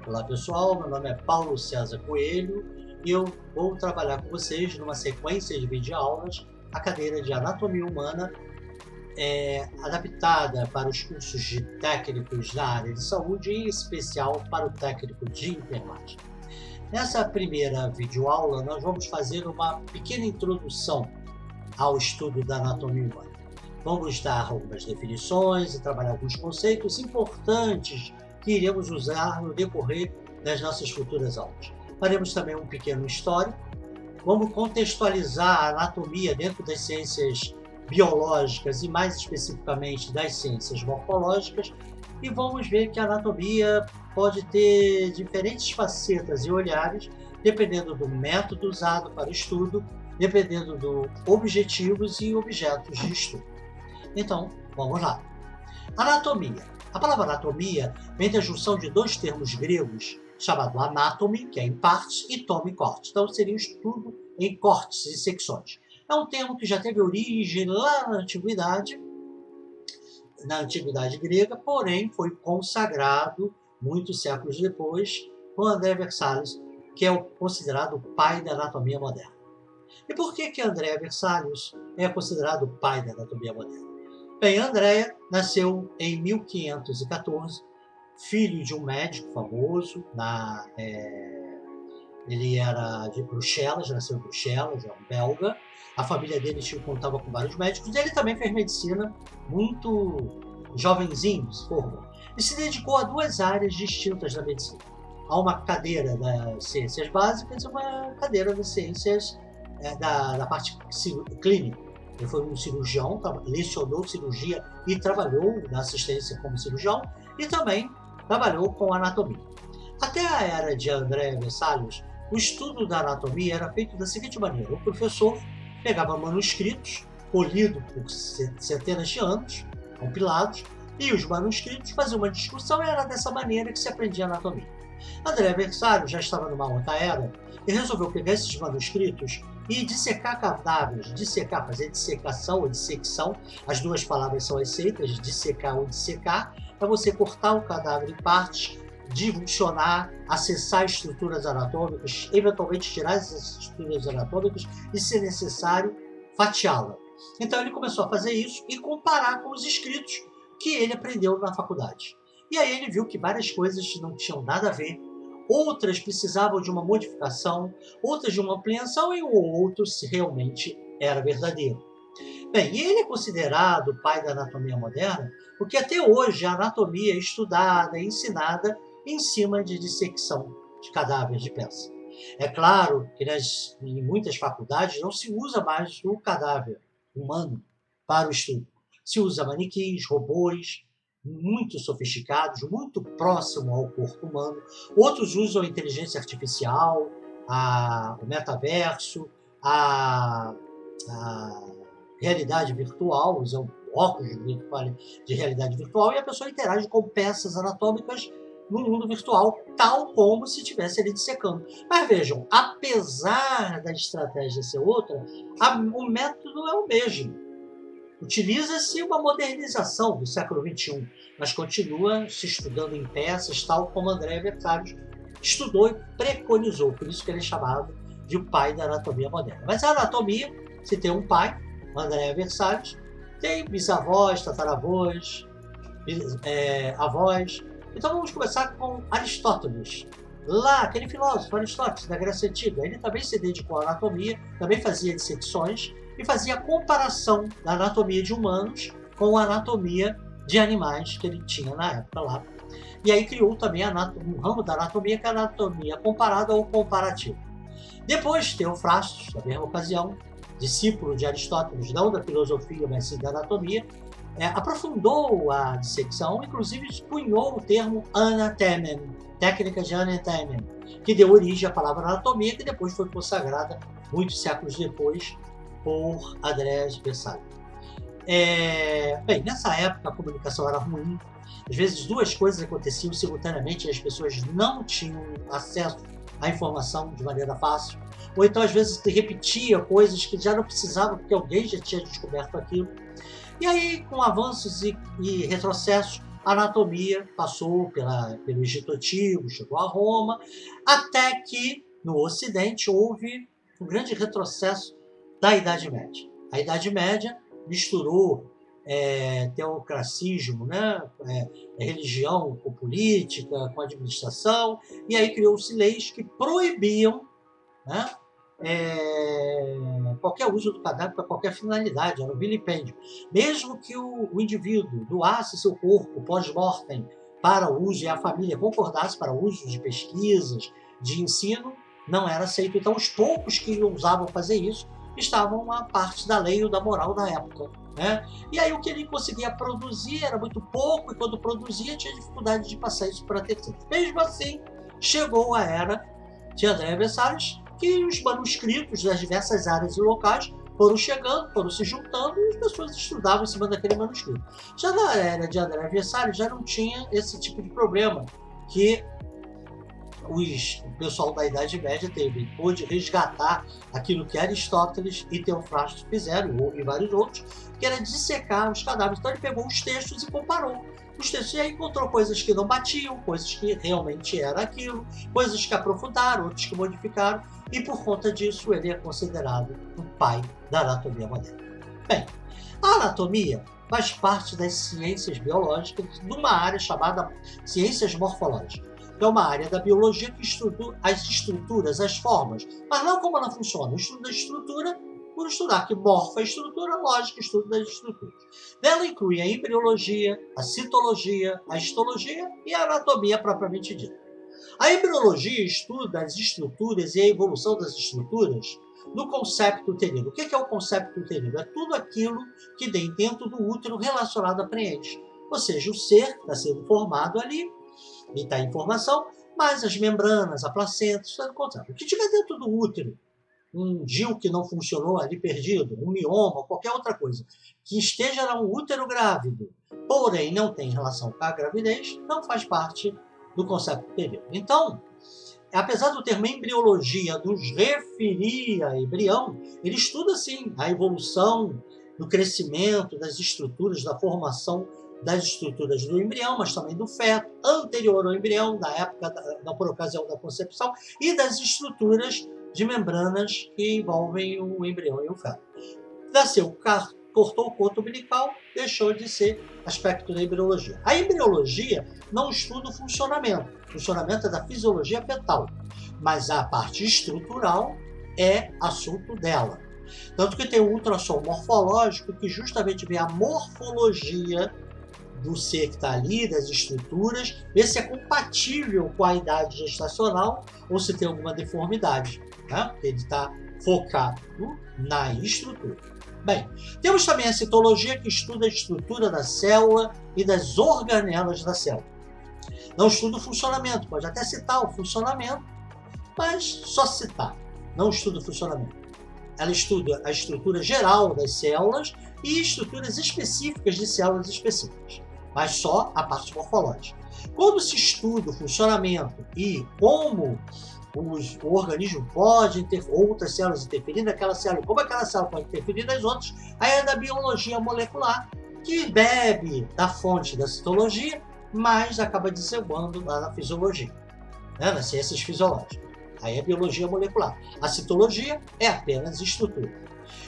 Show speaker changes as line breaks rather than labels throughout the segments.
Olá pessoal, meu nome é Paulo César Coelho e eu vou trabalhar com vocês numa sequência de videoaulas a cadeira de Anatomia Humana adaptada para os cursos de técnicos da área de saúde e em especial para o técnico de enfermagem. Nessa primeira videoaula nós vamos fazer uma pequena introdução ao estudo da anatomia humana. Vamos dar algumas definições e trabalhar alguns conceitos importantes que iremos usar no decorrer das nossas futuras aulas. Faremos também um pequeno histórico, vamos contextualizar a anatomia dentro das ciências biológicas e mais especificamente das ciências morfológicas e vamos ver que a anatomia pode ter diferentes facetas e olhares dependendo do método usado para o estudo, dependendo dos objetivos e objetos de estudo. Então, vamos lá. Anatomia. A palavra anatomia vem da junção de dois termos gregos, chamado anátome, que é em partes, e tome, corte. Então, seria o estudo em cortes e secções. É um termo que já teve origem lá na antiguidade grega, porém foi consagrado muitos séculos depois com André Vesalius, que é considerado o pai da anatomia moderna. E por que André Vesalius é considerado o pai da anatomia moderna? Bem, André nasceu em 1514, filho de um médico famoso, ele era de Bruxelas, nasceu em Bruxelas, é um belga. A família dele contava com vários médicos. Ele também fez medicina muito jovenzinho, se formou. E se dedicou a duas áreas distintas da medicina. Há uma cadeira das ciências básicas e uma cadeira das ciências da parte clínica. Ele foi um cirurgião, lecionou cirurgia e trabalhou na assistência como cirurgião e também trabalhou com anatomia. Até a era de André Vesalius, o estudo da anatomia era feito da seguinte maneira: o professor pegava manuscritos, polidos por centenas de anos, compilados, e os manuscritos faziam uma discussão e era dessa maneira que se aprendia anatomia. André Vesalius já estava numa outra era e resolveu pegar esses manuscritos e dissecar cadáveres, fazer dissecação ou dissecção, as duas palavras são aceitas, dissecar ou dissecar, é você cortar o cadáver em partes, dimensionar, acessar estruturas anatômicas, eventualmente tirar essas estruturas anatômicas e, se necessário, fatiá-la. Então ele começou a fazer isso e comparar com os escritos que ele aprendeu na faculdade. E aí ele viu que várias coisas não tinham nada a ver, outras precisavam de uma modificação, outras de uma ampliação e o outro se realmente era verdadeiro. Bem, e ele é considerado o pai da anatomia moderna porque até hoje a anatomia é estudada e ensinada em cima de dissecção de cadáveres de peça. É claro que em muitas faculdades não se usa mais o cadáver humano para o estudo. Se usa manequins, robôs, muito sofisticados, muito próximo ao corpo humano. Outros usam a inteligência artificial, o metaverso, a realidade virtual, usam óculos de realidade virtual e a pessoa interage com peças anatômicas no mundo virtual, tal como se estivesse ali dissecando. Mas vejam, apesar da estratégia ser outra, o método é o mesmo. Utiliza-se uma modernização do século XXI, mas continua se estudando em peças, tal como André Vesalius estudou e preconizou. Por isso que ele é chamado de o pai da anatomia moderna. Mas a anatomia, se tem um pai, André Vesalius, tem bisavós, tataravós, avós. Então vamos começar com Aristóteles. Lá, aquele filósofo Aristóteles, da Grécia Antiga, ele também se dedicou à anatomia, também fazia dissecções e fazia a comparação da anatomia de humanos com a anatomia de animais que ele tinha na época lá. E aí criou também um ramo da anatomia, que é a anatomia comparada ou comparativa. Depois, Teofrastos, na mesma ocasião, discípulo de Aristóteles, não da filosofia, mas sim da anatomia, aprofundou a dissecção, inclusive cunhou o termo anatemen, técnica de anatemen, que deu origem à palavra anatomia, que depois foi consagrada muitos séculos depois por André Vesalius. Bem, nessa época a comunicação era ruim, às vezes duas coisas aconteciam simultaneamente e as pessoas não tinham acesso à informação de maneira fácil, ou então às vezes repetia coisas que já não precisavam porque alguém já tinha descoberto aquilo. E aí, com avanços e retrocessos, a anatomia passou pelo Egito Antigo, chegou a Roma, até que no Ocidente houve um grande retrocesso da Idade Média. A Idade Média misturou teocracismo, né? Religião com política, com administração, e aí criou-se leis que proibiam, né? Qualquer uso do cadáver para qualquer finalidade, era um vilipêndio. Mesmo que o indivíduo doasse seu corpo pós-mortem para o uso e a família concordasse para o uso de pesquisas, de ensino, não era aceito. Então, os poucos que ousavam fazer isso estavam a parte da lei ou da moral da época, né? E aí o que ele conseguia produzir era muito pouco, e quando produzia tinha dificuldade de passar isso para terceiros. Mesmo assim, chegou a era de André Vesalius, que os manuscritos das diversas áreas e locais foram chegando, foram se juntando, e as pessoas estudavam em cima daquele manuscrito. Já na era de André Vesalius já não tinha esse tipo de problema que o pessoal da Idade Média teve. Ele pôde resgatar aquilo que Aristóteles e Teofrasto fizeram, e vários outros, que era dissecar os cadáveres. Então ele pegou os textos e comparou os textos, e aí encontrou coisas que não batiam, coisas que realmente era aquilo, coisas que aprofundaram, outras que modificaram, e por conta disso ele é considerado o pai da anatomia moderna. Bem, a anatomia faz parte das ciências biológicas de uma área chamada ciências morfológicas. É uma área da biologia que estuda as estruturas, as formas, mas não como ela funciona. O estudo da estrutura, por estudar que morfa a estrutura, lógica, estudo das estruturas. Ela inclui a embriologia, a citologia, a histologia e a anatomia propriamente dita. A embriologia estuda as estruturas e a evolução das estruturas no concepto uterino. O que é o concepto uterino? É tudo aquilo que tem dentro do útero relacionado a preenche. Ou seja, o ser está sendo formado ali, e está em formação, mas as membranas, a placenta, isso é o contrário. O que tiver dentro do útero, um DIU que não funcionou ali perdido, um mioma, qualquer outra coisa, que esteja no útero grávido, porém não tem relação com a gravidez, não faz parte do conceito uterino. Então, apesar do termo embriologia nos referir a embrião, ele estuda sim a evolução do crescimento das estruturas, da formação das estruturas do embrião, mas também do feto, anterior ao embrião, da época, por ocasião da concepção, e das estruturas de membranas que envolvem o embrião e o feto. Nasceu, cortou o coto umbilical, deixou de ser aspecto da embriologia. A embriologia não estuda o funcionamento é da fisiologia fetal, mas a parte estrutural é assunto dela. Tanto que tem o ultrassom morfológico, que justamente vê a morfologia do ser que está ali, das estruturas, ver se é compatível com a idade gestacional ou se tem alguma deformidade, né? Ele está focado na estrutura. Bem, temos também a citologia, que estuda a estrutura da célula e das organelas da célula. Não estuda o funcionamento, pode até citar o funcionamento, mas só citar, não estuda o funcionamento. Ela estuda a estrutura geral das células e estruturas específicas de células específicas, mas só a parte morfológica. Quando se estuda o funcionamento e como o organismo pode outras células interferir naquela célula, como aquela célula pode interferir nas outras, aí é da biologia molecular, que bebe da fonte da citologia, mas acaba desiguando lá na fisiologia, né, nas ciências fisiológicas. Aí é biologia molecular. A citologia é apenas estrutura.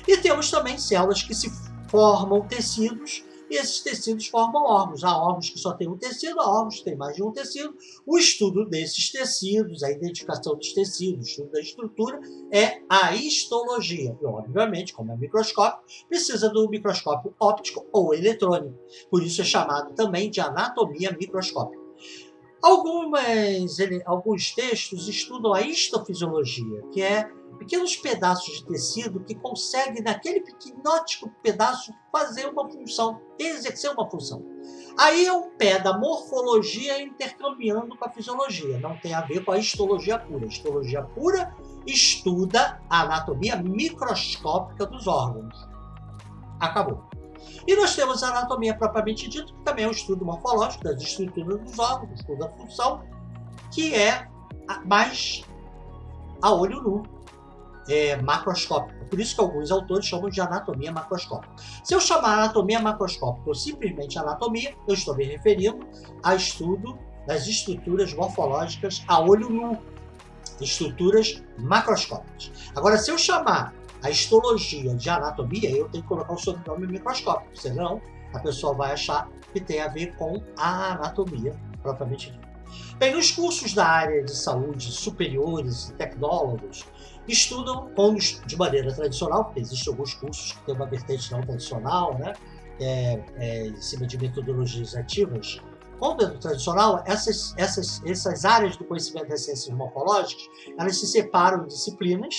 E temos também células que se formam tecidos, e esses tecidos formam órgãos. Há órgãos que só têm um tecido, há órgãos que têm mais de um tecido. O estudo desses tecidos, a identificação dos tecidos, o estudo da estrutura, é a histologia. E, obviamente, como é microscópio, precisa do microscópio óptico ou eletrônico. Por isso é chamado também de anatomia microscópica. Alguns textos estudam a histofisiologia, que é pequenos pedaços de tecido que conseguem, naquele pequenótico pedaço, fazer uma função, exercer uma função. Aí é o pé da morfologia intercambiando com a fisiologia, não tem a ver com a histologia pura. A histologia pura estuda a anatomia microscópica dos órgãos. Acabou. E nós temos a anatomia propriamente dita, que também é o estudo morfológico das estruturas dos órgãos, o estudo da função, que é mais a olho nu. macroscópica. Por isso que alguns autores chamam de anatomia macroscópica. Se eu chamar anatomia macroscópica ou simplesmente anatomia, eu estou me referindo a estudo das estruturas morfológicas a olho nu, estruturas macroscópicas. Agora, se eu chamar a histologia de anatomia, eu tenho que colocar o sobrenome microscópico, senão a pessoa vai achar que tem a ver com a anatomia propriamente dita. Bem, nos cursos da área de saúde superiores e tecnólogos, estudam de maneira tradicional, porque existem alguns cursos que têm uma vertente não tradicional, né? Em cima de metodologias ativas. Com o método tradicional, essas áreas do conhecimento das ciências morfológicas, elas se separam em disciplinas,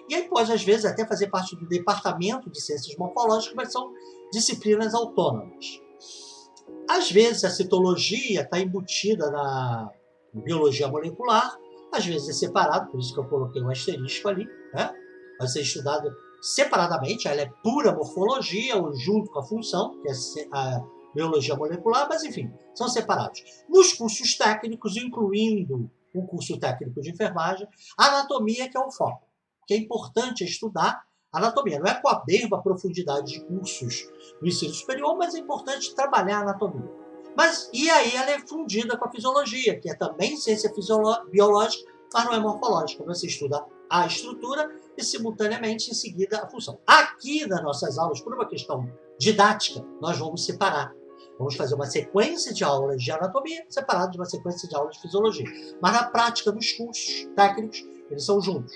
e aí pode, às vezes, até fazer parte do departamento de ciências morfológicas, mas são disciplinas autônomas. Às vezes, a citologia está embutida na biologia molecular, às vezes é separado, por isso que eu coloquei um asterisco ali, né? Vai ser estudado separadamente, ela é pura morfologia, ou junto com a função, que é a biologia molecular, mas enfim, são separados. Nos cursos técnicos, incluindo o curso técnico de enfermagem, a anatomia que é o foco, que é importante estudar anatomia. Não é com a mesma profundidade de cursos no ensino superior, mas é importante trabalhar a anatomia. E aí ela é fundida com a fisiologia, que é também ciência biológica, mas não é morfológica. Você estuda a estrutura e, simultaneamente, em seguida, a função. Aqui, nas nossas aulas, por uma questão didática, nós vamos separar. Vamos fazer uma sequência de aulas de anatomia separada de uma sequência de aulas de fisiologia. Mas, na prática, nos cursos técnicos, eles são juntos.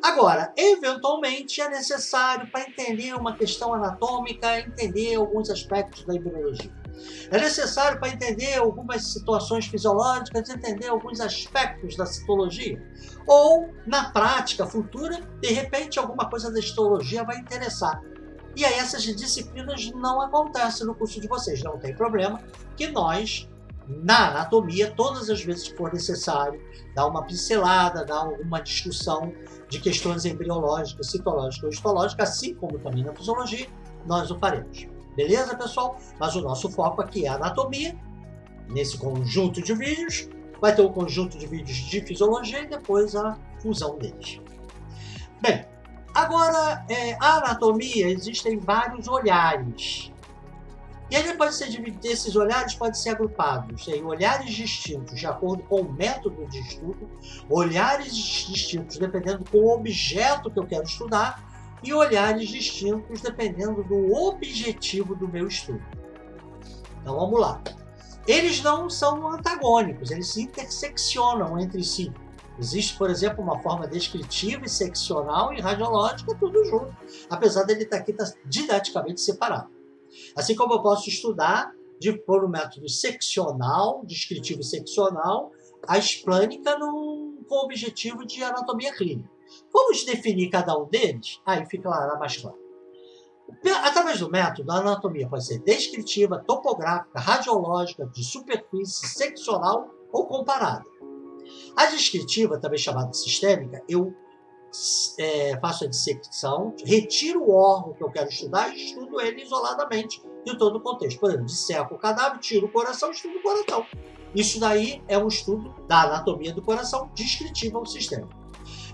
Agora, eventualmente, é necessário, para entender uma questão anatômica, entender alguns aspectos da embriologia. É necessário, para entender algumas situações fisiológicas, entender alguns aspectos da citologia. Ou, na prática futura, de repente, alguma coisa da histologia vai interessar. E aí essas disciplinas não acontecem no curso de vocês. Não tem problema, que nós, na anatomia, todas as vezes que for necessário, dar uma pincelada, dar alguma discussão de questões embriológicas, citológicas ou histológicas, assim como também na fisiologia, nós o faremos. Beleza, pessoal? Mas o nosso foco aqui é a anatomia, nesse conjunto de vídeos. Vai ter um conjunto de vídeos de fisiologia e depois a fusão deles. Bem, agora, a anatomia, existem vários olhares. E aí esses olhares podem ser agrupados em olhares distintos de acordo com o método de estudo, olhares distintos dependendo do objeto que eu quero estudar, e olhares distintos dependendo do objetivo do meu estudo. Então vamos lá. Eles não são antagônicos, eles se interseccionam entre si. Existe, por exemplo, uma forma descritiva e seccional e radiológica, tudo junto, apesar dele estar aqui didaticamente separado. Assim como eu posso estudar, por um método seccional, descritivo e seccional, a esplânica com o objetivo de anatomia clínica. Vamos definir cada um deles? Aí fica lá mais claro. Através do método, a anatomia pode ser descritiva, topográfica, radiológica, de superfície, seccional ou comparada. A descritiva, também chamada de sistêmica, eu faço a dissecção, retiro o órgão que eu quero estudar e estudo ele isoladamente de todo o contexto. Por exemplo, disseco o cadáver, tiro o coração e estudo o coração. Isso daí é um estudo da anatomia do coração, descritiva ou sistêmica.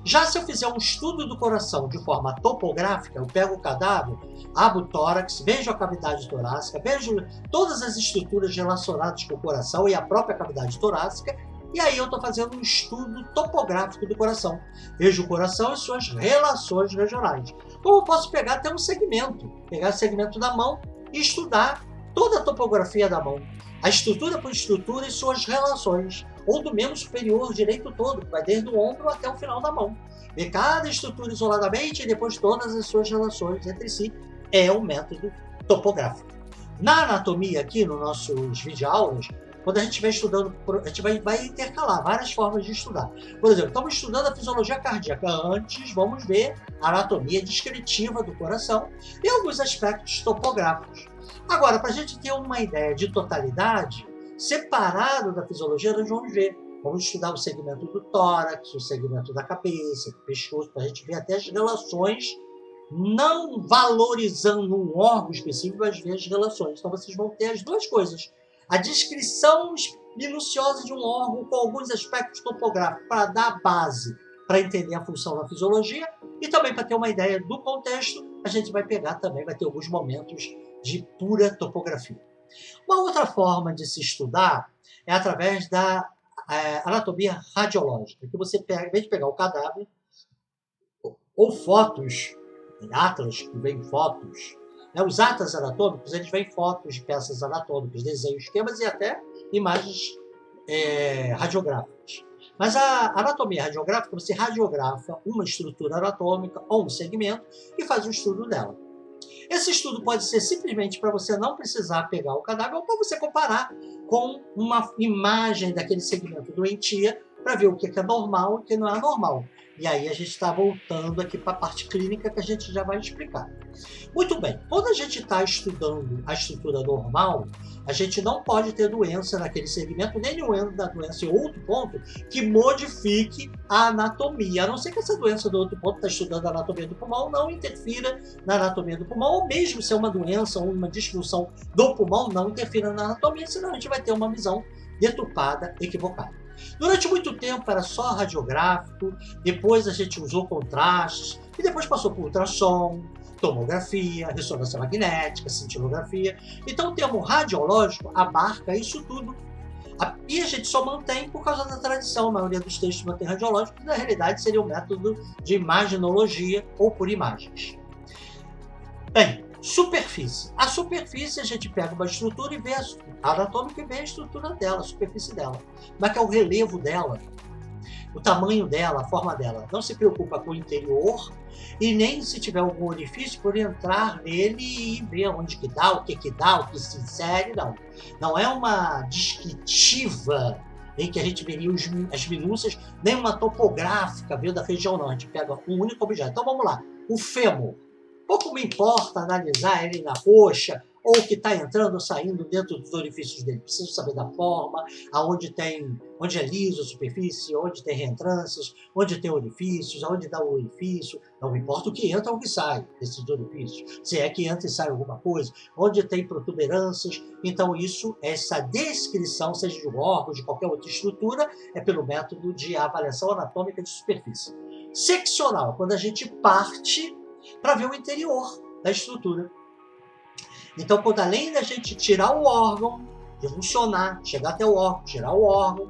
Já se eu fizer um estudo do coração de forma topográfica, eu pego o cadáver, abro o tórax, vejo a cavidade torácica, vejo todas as estruturas relacionadas com o coração e a própria cavidade torácica, e aí eu estou fazendo um estudo topográfico do coração. Vejo o coração e suas relações regionais. Como eu posso pegar até um segmento, pegar o segmento da mão e estudar toda a topografia da mão. A estrutura por estrutura e suas relações, ou do membro superior direito todo, que vai desde o ombro até o final da mão. Ver cada estrutura isoladamente e depois todas as suas relações entre si é o método topográfico. Na anatomia, aqui nos nossos videoaulas, quando a gente vai estudando, a gente vai intercalar várias formas de estudar. Por exemplo, estamos estudando a fisiologia cardíaca. Antes, vamos ver a anatomia descritiva do coração e alguns aspectos topográficos. Agora, para a gente ter uma ideia de totalidade, separado da fisiologia, nós vamos ver. Vamos estudar o segmento do tórax, o segmento da cabeça, do pescoço, para a gente ver até as relações, não valorizando um órgão específico, mas ver as relações. Então, vocês vão ter as duas coisas. A descrição minuciosa de um órgão com alguns aspectos topográficos para dar base para entender a função da fisiologia e também para ter uma ideia do contexto, a gente vai pegar também, vai ter alguns momentos de pura topografia. Uma outra forma de se estudar é através da anatomia radiológica, que você pega, em vez de pegar o cadáver, ou fotos, em atlas, que vem fotos, né? Os atlas anatômicos, eles vêm fotos de peças anatômicas, desenhos, esquemas e até imagens radiográficas. Mas a anatomia radiográfica, você radiografa uma estrutura anatômica ou um segmento e faz um estudo dela. Esse estudo pode ser simplesmente para você não precisar pegar o cadáver ou para você comparar com uma imagem daquele segmento doentia para ver o que é normal e o que não é normal. E aí a gente está voltando aqui para a parte clínica que a gente já vai explicar. Muito bem, quando a gente está estudando a estrutura normal, a gente não pode ter doença naquele segmento, nem nenhuma doença em outro ponto que modifique a anatomia. A não ser que essa doença do outro ponto está estudando a anatomia do pulmão, não interfira na anatomia do pulmão, ou mesmo se é uma doença ou uma disfunção do pulmão, não interfira na anatomia, senão a gente vai ter uma visão deturpada, equivocada. Durante muito tempo era só radiográfico, depois a gente usou contrastes, e depois passou por ultrassom, tomografia, ressonância magnética, cintilografia. Então o termo radiológico abarca isso tudo. E a gente só mantém por causa da tradição, a maioria dos textos mantém radiológico, que na realidade seria um método de imaginologia ou por imagens. Bem, superfície. A superfície a gente pega uma estrutura e vê a anatômica e vê a estrutura dela, a superfície dela. Como é que é o relevo dela, o tamanho dela, a forma dela. Não se preocupa com o interior e nem se tiver algum orifício por entrar nele e ver onde que dá, o que dá, o que se insere, não. Não é uma descritiva em que a gente veria as minúcias, nem uma topográfica vendo a região, não. A gente pega um único objeto. Então vamos lá, o fêmur. Pouco me importa analisar ele na coxa ou o que está entrando ou saindo dentro dos orifícios dele. Preciso saber da forma, onde é liso a superfície, onde tem reentrâncias, onde tem orifícios, onde dá o orifício. Não me importa o que entra ou o que sai desses orifícios. Se é que entra e sai alguma coisa, onde tem protuberâncias. Então isso, essa descrição, seja de um órgão, de qualquer outra estrutura, é pelo método de avaliação anatômica de superfície. Seccional, quando a gente parte para ver o interior da estrutura. Então, quando além da gente tirar o órgão, funcionar, chegar até o órgão, tirar o órgão,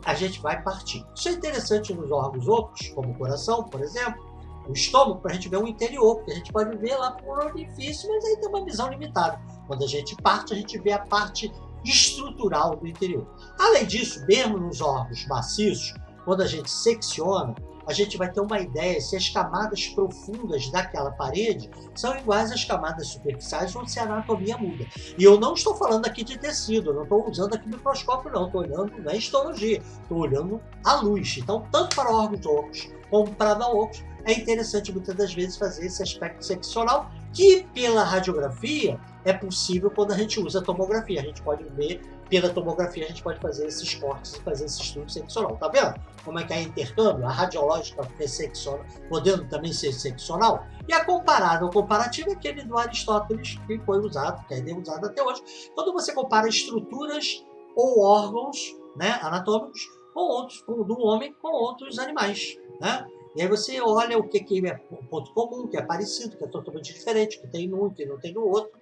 a gente vai partir. Isso é interessante nos órgãos outros, como o coração, por exemplo, o estômago, para a gente ver o interior, porque a gente pode ver lá por um orifício, mas aí tem uma visão limitada. Quando a gente parte, a gente vê a parte estrutural do interior. Além disso, mesmo nos órgãos maciços, quando a gente secciona, a gente vai ter uma ideia se as camadas profundas daquela parede são iguais às camadas superficiais ou se a anatomia muda. E eu não estou falando aqui de tecido, eu não estou usando aqui microscópio não, estou olhando na histologia, estou olhando a luz. Então, tanto para órgãos ocos como para não ocos, é interessante muitas das vezes fazer esse aspecto seccional, que pela radiografia é possível quando a gente usa a tomografia. A gente pode ver pela tomografia, a gente pode fazer esses cortes e fazer esse estudo seccional. Tá vendo como é que é intercâmbio? A radiológica é seccional, podendo também ser seccional. E a comparada, o comparativo é aquele do Aristóteles, que foi usado, que ainda é usado até hoje. Quando você compara estruturas ou órgãos, né, anatômicos com outros, do homem com outros animais, né? E aí você olha o que é um ponto comum, que é parecido, que é totalmente diferente, que tem num, que não tem no outro,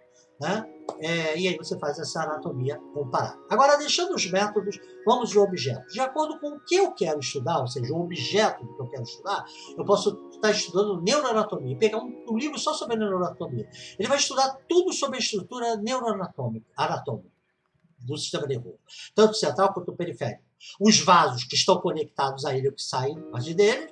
né? E aí você faz essa anatomia comparada. Agora, deixando os métodos, vamos de objetos. De acordo com o que eu quero estudar, ou seja, o objeto que eu quero estudar, eu posso estar estudando neuroanatomia e pegar um livro só sobre neuroanatomia. Ele vai estudar tudo sobre a estrutura neuroanatômica do sistema nervoso, tanto central quanto periférico. Os vasos que estão conectados a ele, o que saem a partir dele,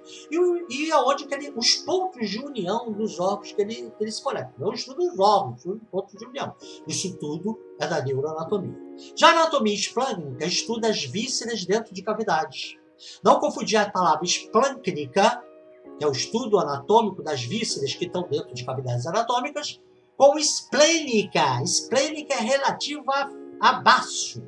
e aonde que os pontos de união dos órgãos que ele se conecta. Não estuda os órgãos, estuda os pontos de união. Isso tudo é da neuroanatomia. Já a anatomia esplâncnica estuda as vísceras dentro de cavidades. Não confundir a palavra esplâncnica, que é o estudo anatômico das vísceras que estão dentro de cavidades anatômicas, com esplênica. Esplênica é relativa a baço.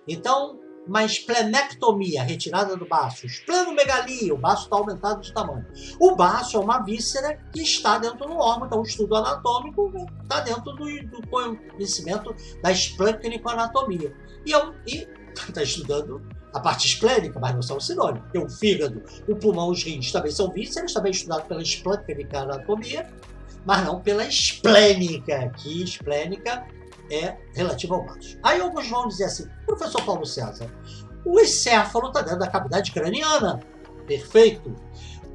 Então, uma esplenectomia, retirada do baço. Esplenomegalia, o baço está aumentado de tamanho. O baço é uma víscera que está dentro do órgão, então o estudo anatômico está dentro do conhecimento da esplêncnicoanatomia. E está estudando a parte esplênica, mas não são sinônimos, porque o fígado, o pulmão, os rins também são vísceras, também estudados pela esplênica anatomia, mas não pela esplênica, que esplênica é relativa ao baixo. Aí alguns vão dizer assim, professor Paulo César, o encéfalo está dentro da cavidade craniana, perfeito.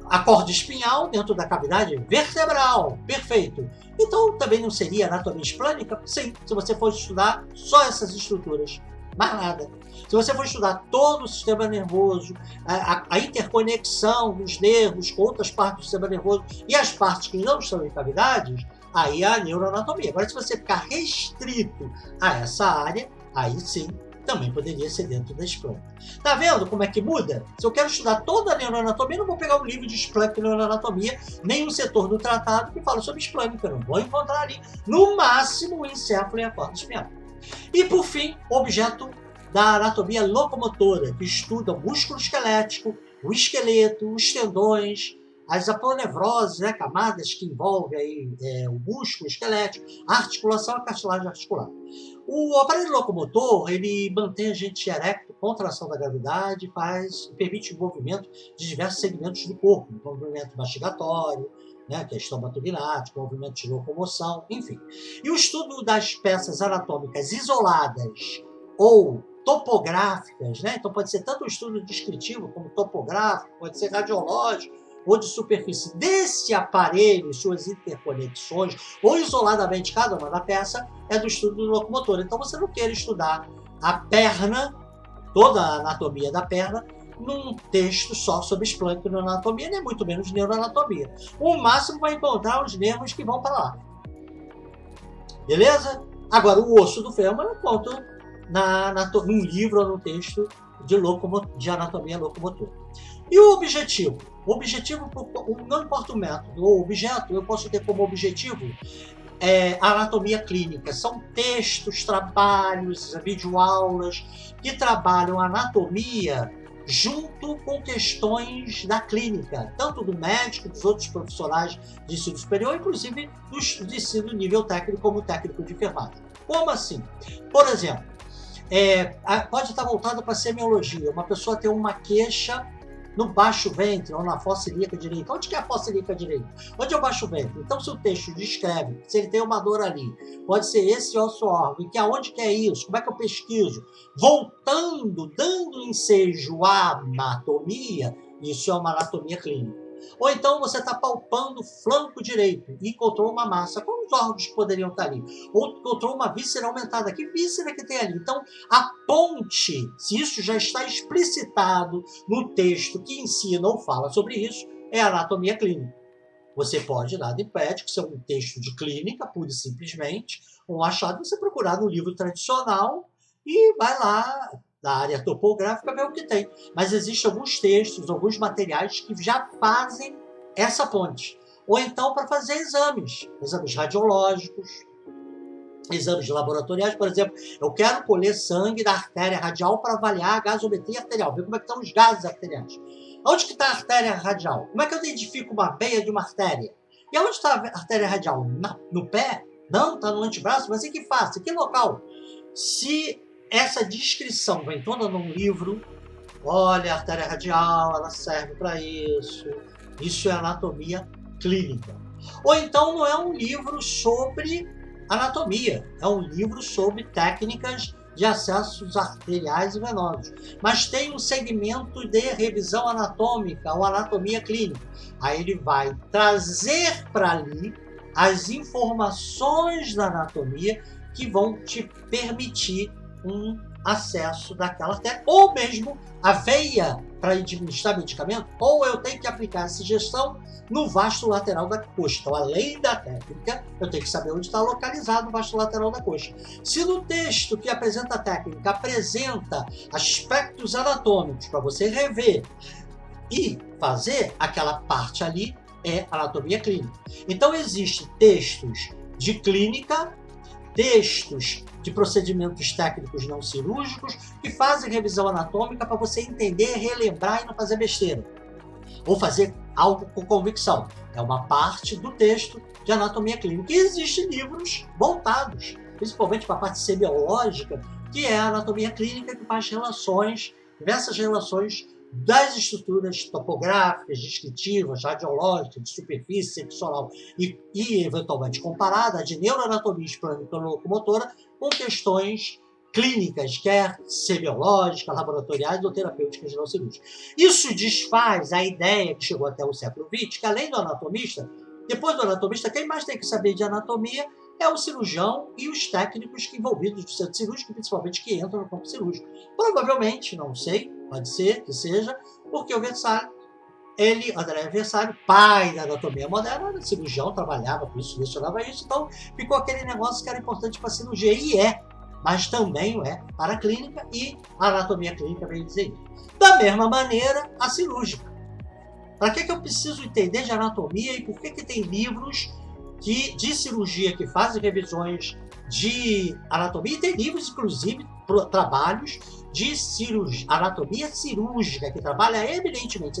A corda espinhal dentro da cavidade vertebral, perfeito. Então também não seria anatomia esplênica? Sim, se você for estudar só essas estruturas, mais nada. Se você for estudar todo o sistema nervoso, a interconexão dos nervos com outras partes do sistema nervoso e as partes que não estão em cavidades, aí é a neuroanatomia. Agora, se você ficar restrito a essa área, aí sim, também poderia ser dentro da esplênica. Tá vendo como é que muda? Se eu quero estudar toda a neuroanatomia, não vou pegar um livro de esplênica e neuroanatomia, nem um setor do tratado que fala sobre esplênica. Não vou encontrar ali, no máximo, o encéfalo e a corda espinhal. E, por fim, o objeto da anatomia locomotora, que estuda o músculo esquelético, o esqueleto, os tendões, as aponevroses, né, camadas que envolvem aí, o músculo esquelético, a articulação e a cartilagem articular. O aparelho locomotor, ele mantém a gente erecto contra a ação da gravidade, permite o movimento de diversos segmentos do corpo, o movimento mastigatório, né, que é estomatognático, movimento de locomoção, enfim. E o estudo das peças anatômicas isoladas ou topográficas, né? Então pode ser tanto um estudo descritivo como topográfico, pode ser radiológico ou de superfície desse aparelho, suas interconexões, ou isoladamente cada uma da peça, é do estudo do locomotor. Então você não quer estudar a perna, toda a anatomia da perna, num texto só sobre esplênica e neuroanatomia, nem muito menos neuroanatomia. O máximo vai encontrar os nervos que vão para lá. Beleza? Agora, o osso do fêmur eu encontro num livro ou num texto de anatomia locomotora. E o objetivo? O objetivo, não importa o método ou objeto, eu posso ter como objetivo a anatomia clínica. São textos, trabalhos, videoaulas que trabalham a anatomia junto com questões da clínica, tanto do médico, dos outros profissionais de ensino superior, inclusive de ensino nível técnico, como técnico de enfermagem. Como assim? Por exemplo, pode estar voltado para a semiologia. Uma pessoa tem uma queixa no baixo ventre ou na fossa ilíaca direita. Onde que é a fossa ilíaca direita? Onde é o baixo ventre? Então, se o texto descreve, se ele tem uma dor ali, pode ser esse osso órgão, que aonde que é isso? Como é que eu pesquiso? Voltando, dando ensejo à anatomia, isso é uma anatomia clínica. Ou então você está palpando o flanco direito e encontrou uma massa. Como os órgãos poderiam estar ali? Ou encontrou uma víscera aumentada. Que víscera que tem ali? Então, a ponte, se isso já está explicitado no texto que ensina ou fala sobre isso, é a anatomia clínica. Você pode, nada impede, que seja um texto de clínica, pura e simplesmente, um achado, você procurar no livro tradicional e vai lá, da área topográfica, ver o que tem. Mas existem alguns textos, alguns materiais que já fazem essa ponte. Ou então para fazer exames radiológicos, exames laboratoriais. Por exemplo, eu quero colher sangue da artéria radial para avaliar a gasometria arterial, ver como é que estão os gases arteriais. Onde que está a artéria radial? Como é que eu identifico uma veia de uma artéria? E onde está a artéria radial? No pé? Não, está no antebraço? Mas em que face? Em que local? Se essa descrição vem toda num livro, olha, a artéria radial, ela serve para isso. Isso é anatomia clínica. Ou então não é um livro sobre anatomia, é um livro sobre técnicas de acessos arteriais e venosos. Mas tem um segmento de revisão anatômica, ou anatomia clínica. Aí ele vai trazer para ali as informações da anatomia que vão te permitir um acesso daquela artéria, ou mesmo a veia para administrar medicamento, ou eu tenho que aplicar essa ingestão no vasto lateral da coxa. Então, além da técnica, eu tenho que saber onde está localizado o vasto lateral da coxa. Se no texto que apresenta a técnica apresenta aspectos anatômicos para você rever e fazer aquela parte ali, é anatomia clínica. Então, existem textos de clínica, textos de procedimentos técnicos não cirúrgicos que fazem revisão anatômica para você entender, relembrar e não fazer besteira. Ou fazer algo com convicção. É uma parte do texto de anatomia clínica. E existem livros voltados, principalmente para a parte semiológica, que é a anatomia clínica, que faz relações diversas relações das estruturas topográficas, descritivas, radiológicas, de superfície, seccional e eventualmente comparada, de neuroanatomia e locomotora, com questões clínicas, quer semiológicas, laboratoriais ou terapêuticas não cirúrgicas. Isso desfaz a ideia que chegou até o século XX, que além do anatomista, depois do anatomista, quem mais tem que saber de anatomia é o cirurgião e os técnicos envolvidos no centro cirúrgico, principalmente que entram no campo cirúrgico. Provavelmente, não sei, pode ser que seja, porque o Versalhes, André Versalhes, pai da anatomia moderna, era cirurgião, trabalhava com isso, mencionava isso, então ficou aquele negócio que era importante para a cirurgia, e mas também é para a clínica, e a anatomia clínica veio dizer isso. Da mesma maneira, a cirúrgica. Para que eu preciso entender de anatomia e por que tem livros de cirurgia que fazem revisões de anatomia, e tem livros, inclusive, trabalhos de anatomia cirúrgica, que trabalha eminentemente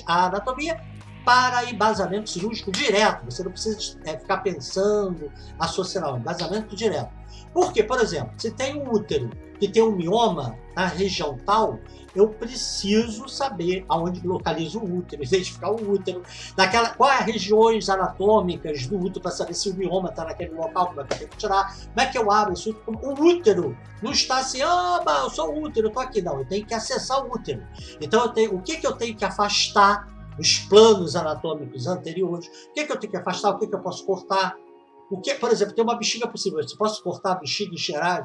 a anatomia para embasamento cirúrgico direto. Você não precisa ficar pensando, associar, embasamento direto. Porque, por exemplo, se tem um útero que tem um mioma na região tal, eu preciso saber aonde localiza o útero, identificar o útero, quais as regiões anatômicas do útero para saber se o mioma está naquele local, como é que eu tenho que tirar, como é que eu abro isso. O útero não está assim, eu sou o útero, eu estou aqui. Não, eu tenho que acessar o útero. Então, o que eu tenho que afastar os planos anatômicos anteriores, o que eu tenho que afastar, o que eu posso cortar. Por exemplo, tem uma bexiga possível, eu posso cortar a bexiga e chegar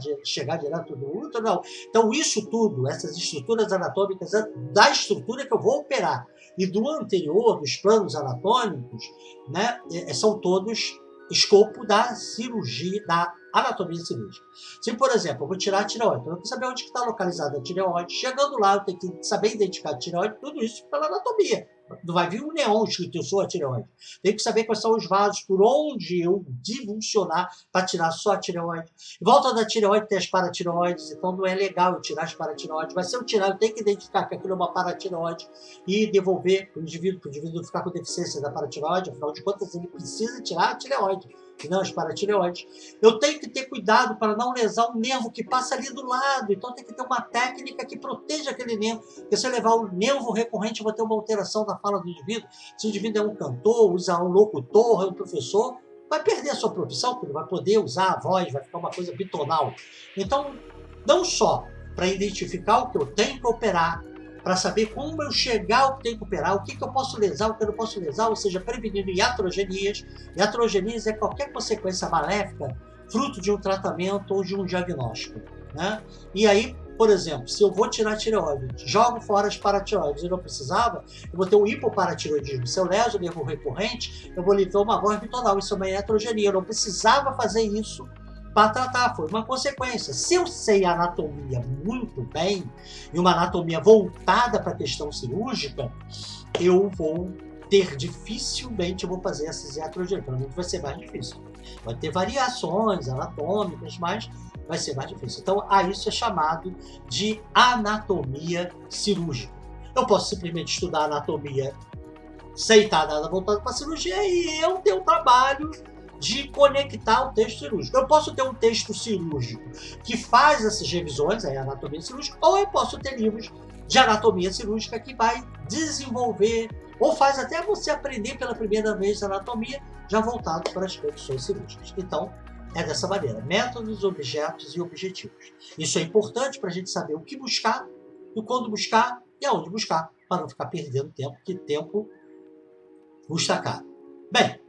direto do útero? Não. Então, isso tudo, essas estruturas anatômicas, da estrutura que eu vou operar e do anterior, dos planos anatômicos, né, são todos escopo da cirurgia, da anatomia cirúrgica. Se, por exemplo, eu vou tirar a tireoide, eu tenho que saber onde está localizada a tireoide. Chegando lá, eu tenho que saber identificar a tireoide, tudo isso pela anatomia. Não vai vir um neon escrito eu sou a tireoide. Tenho que saber quais são os vasos por onde eu divulsionar para tirar só a tireoide. Em volta da tireoide tem as paratireoides, então não é legal eu tirar as paratireoides. Mas se eu tirar, eu tenho que identificar que aquilo é uma paratireoide e devolver para o indivíduo ficar com deficiência da paratireoide. Afinal de contas, ele precisa tirar a tireoide, e não as paratireoides. Eu tenho que ter cuidado para não lesar o nervo que passa ali do lado. Então tem que ter uma técnica que proteja aquele nervo. Porque se eu levar o nervo recorrente, eu vou ter uma alteração na fala do indivíduo. Se o indivíduo é um cantor, usa um locutor, é um professor, vai perder a sua profissão, porque não vai poder usar a voz, vai ficar uma coisa bitonal. Então, não só para identificar o que eu tenho que operar, para saber como eu chegar ao que tenho que operar, o que eu posso lesar, o que eu não posso lesar, ou seja, prevenindo iatrogenias. Iatrogenias é qualquer consequência maléfica fruto de um tratamento ou de um diagnóstico, né? E aí, por exemplo, se eu vou tirar a tireoide, jogo fora as paratireoides e não precisava, eu vou ter um hipoparatiroidismo. Se eu leso o nervo recorrente, eu vou livrar uma voz bitonal. Isso é uma iatrogenia. Eu não precisava fazer isso para tratar, foi uma consequência. Se eu sei a anatomia muito bem, e uma anatomia voltada para a questão cirúrgica, eu vou dificilmente eu vou fazer essas iatrogenias, pelo menos vai ser mais difícil. Vai ter variações anatômicas, mas vai ser mais difícil. Então, isso é chamado de anatomia cirúrgica. Eu posso simplesmente estudar anatomia sem estar nada voltado para a cirurgia e eu tenho um trabalho de conectar o texto cirúrgico. Eu posso ter um texto cirúrgico que faz essas revisões, a anatomia cirúrgica, ou eu posso ter livros de anatomia cirúrgica que vai desenvolver, ou faz até você aprender pela primeira vez anatomia, já voltado para as condições cirúrgicas. Então, é dessa maneira, métodos, objetos e objetivos. Isso é importante para a gente saber o que buscar, e quando buscar e aonde buscar, para não ficar perdendo tempo, porque tempo custa caro. Bem,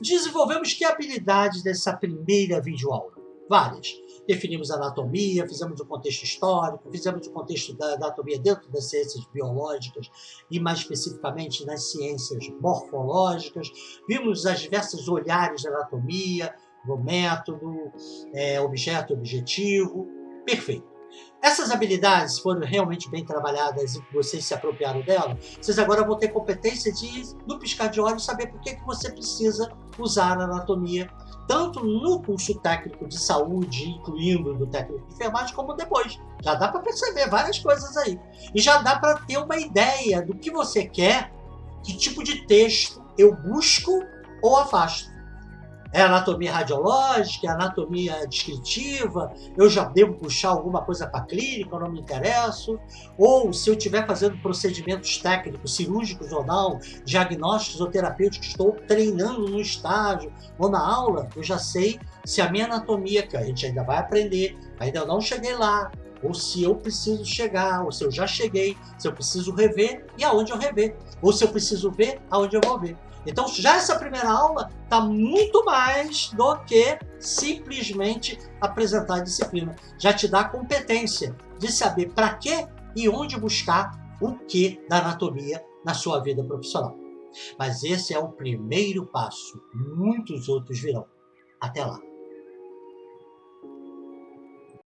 desenvolvemos que habilidades dessa primeira videoaula? Várias. Definimos a anatomia, fizemos o contexto histórico, fizemos o contexto da anatomia dentro das ciências biológicas e mais especificamente nas ciências morfológicas. Vimos as diversas olhares da anatomia, o método, objeto, objetivo. Perfeito. Essas habilidades foram realmente bem trabalhadas e vocês se apropriaram dela, vocês agora vão ter competência de, no piscar de olhos, saber por que você precisa usar a anatomia, tanto no curso técnico de saúde, incluindo do técnico de enfermagem, como depois. Já dá para perceber várias coisas aí. E já dá para ter uma ideia do que você quer, que tipo de texto eu busco ou afasto. É anatomia radiológica, é anatomia descritiva, eu já devo puxar alguma coisa para clínica, eu não me interesso. Ou se eu estiver fazendo procedimentos técnicos, cirúrgicos ou não, diagnósticos ou terapêuticos, estou treinando no estágio ou na aula, eu já sei se a minha anatomia, que a gente ainda vai aprender, ainda não cheguei lá, ou se eu preciso chegar, ou se eu já cheguei, se eu preciso rever e aonde eu rever, ou se eu preciso ver, aonde eu vou ver. Então, já essa primeira aula está muito mais do que simplesmente apresentar a disciplina. Já te dá a competência de saber para que e onde buscar o que da anatomia na sua vida profissional. Mas esse é o primeiro passo. Muitos outros virão. Até lá.